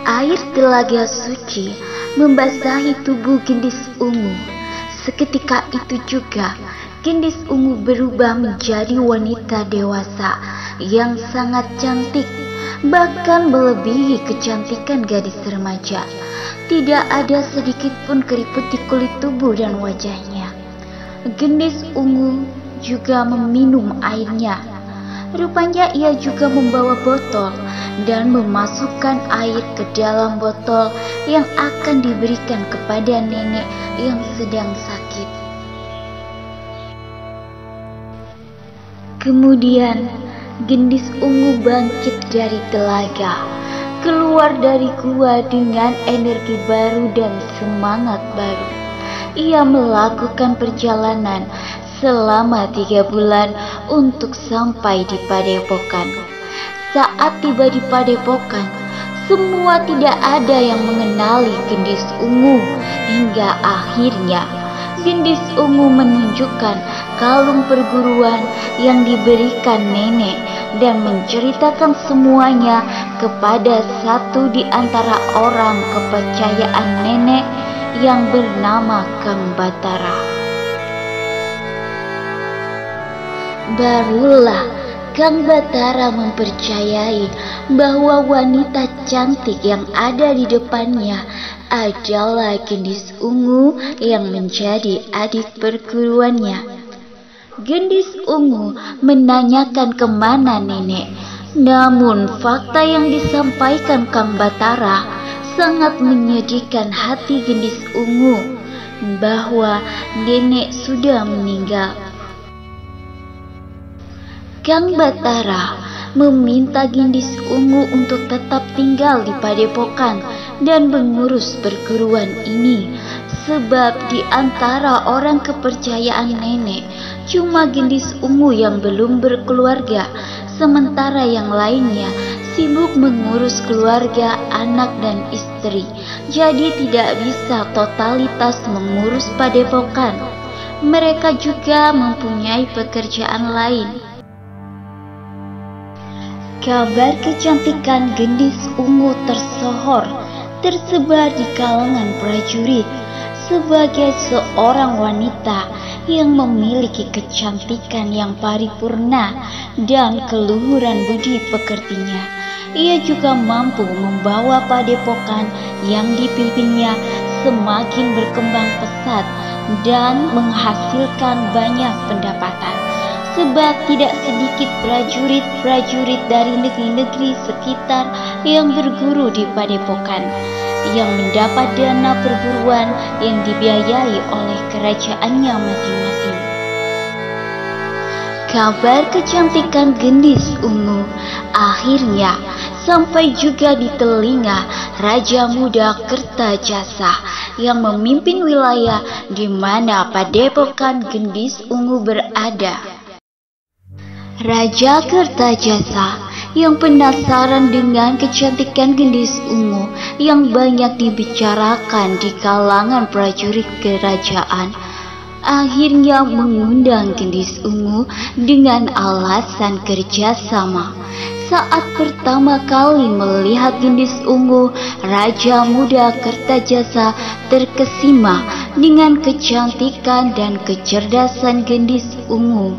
air telaga suci membasahi tubuh gendis ungu. Seketika itu juga gendis ungu berubah menjadi wanita dewasa yang sangat cantik, bahkan melebihi kecantikan gadis remaja. Tidak ada sedikit pun keriput di kulit tubuh dan wajahnya. Gendis ungu juga meminum airnya. Rupanya ia juga membawa botol dan memasukkan air ke dalam botol yang akan diberikan kepada nenek yang sedang sakit. Kemudian gendis ungu bangkit dari telaga, keluar dari gua dengan energi baru dan semangat baru. Ia melakukan perjalanan selama 3 bulan untuk sampai di Padepokan. Saat tiba di Padepokan, semua tidak ada yang mengenali gendis ungu. Hingga akhirnya gendis ungu menunjukkan kalung perguruan yang diberikan nenek dan menceritakan semuanya kepada satu di antara orang kepercayaan nenek yang bernama Kang Batara. Barulah Kang Batara mempercayai bahwa wanita cantik yang ada di depannya adalah gendis ungu yang menjadi adik perguruannya. Gendis ungu menanyakan kemana nenek, namun fakta yang disampaikan Kang Batara sangat menyedihkan hati gendis ungu, bahwa nenek sudah meninggal. Kang Batara meminta gendis ungu untuk tetap tinggal di Padepokan dan mengurus perguruan ini, sebab di antara orang kepercayaan nenek cuma gendis ungu yang belum berkeluarga, sementara yang lainnya sibuk mengurus keluarga, anak dan istri, jadi tidak bisa totalitas mengurus Padepokan. Mereka juga mempunyai pekerjaan lain. Kabar kecantikan gendis ungu tersohor, tersebar di kalangan prajurit sebagai seorang wanita yang memiliki kecantikan yang paripurna dan keluhuran budi pekertinya. Ia juga mampu membawa Padepokan yang dipimpinnya semakin berkembang pesat dan menghasilkan banyak pendapatan. Sebab tidak sedikit prajurit-prajurit dari negeri-negeri sekitar yang berguru di Padepokan, yang mendapat dana perguruan yang dibiayai oleh kerajaannya masing-masing. Kabar kecantikan gendis ungu akhirnya sampai juga di telinga Raja Muda Kertajasa yang memimpin wilayah di mana Padepokan gendis ungu berada. Raja Kertajasa yang penasaran dengan kecantikan gendis ungu yang banyak dibicarakan di kalangan prajurit kerajaan, akhirnya mengundang gendis ungu dengan alasan kerjasama. Saat pertama kali melihat gendis ungu, Raja Muda Kertajasa terkesima dengan kecantikan dan kecerdasan gendis ungu.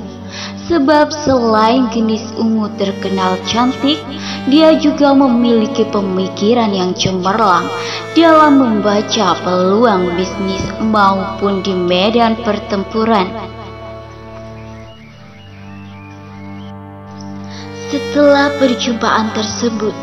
Sebab selain gendis ungu terkenal cantik, dia juga memiliki pemikiran yang cemerlang dalam membaca peluang bisnis maupun di medan pertempuran. Setelah perjumpaan tersebut,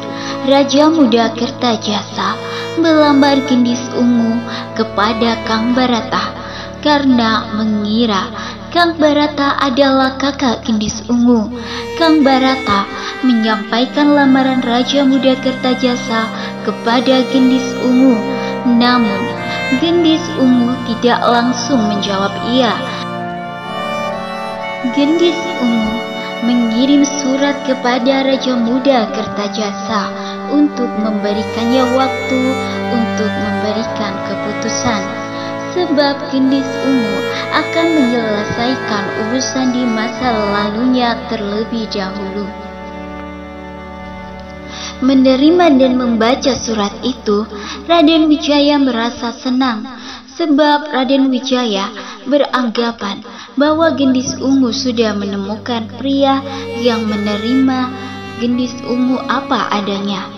Raja Muda Kertajasa melamar gendis ungu kepada Kang Barata karena mengira Kang Barata adalah kakak gendis ungu. Kang Barata menyampaikan lamaran Raja Muda Kertajasa kepada gendis ungu, namun gendis ungu tidak langsung menjawab iya. Gendis ungu mengirim surat kepada Raja Muda Kertajasa untuk memberikannya waktu untuk memberikan keputusan. Sebab gendis ungu akan menyelesaikan urusan di masa lalunya terlebih dahulu. Menerima dan membaca surat itu, Raden Wijaya merasa senang, sebab Raden Wijaya beranggapan bahwa Gendis Ungu sudah menemukan pria yang menerima Gendis Ungu apa adanya.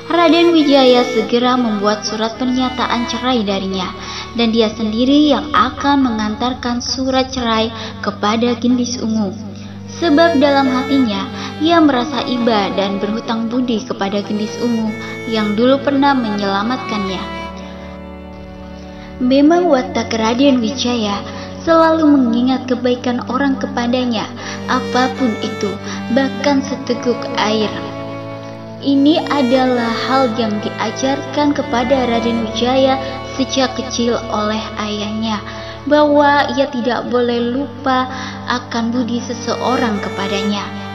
Raden Wijaya segera membuat surat pernyataan cerai darinya, dan dia sendiri yang akan mengantarkan surat cerai kepada Gendis Ungu. Sebab dalam hatinya ia merasa iba dan berhutang budi kepada Gendis Ungu yang dulu pernah menyelamatkannya. Memang watak Raden Wijaya selalu mengingat kebaikan orang kepadanya, apapun itu, bahkan seteguk air. Ini adalah hal yang diajarkan kepada Raden Wijaya sejak kecil oleh ayahnya, bahwa ia tidak boleh lupa akan budi seseorang kepadanya.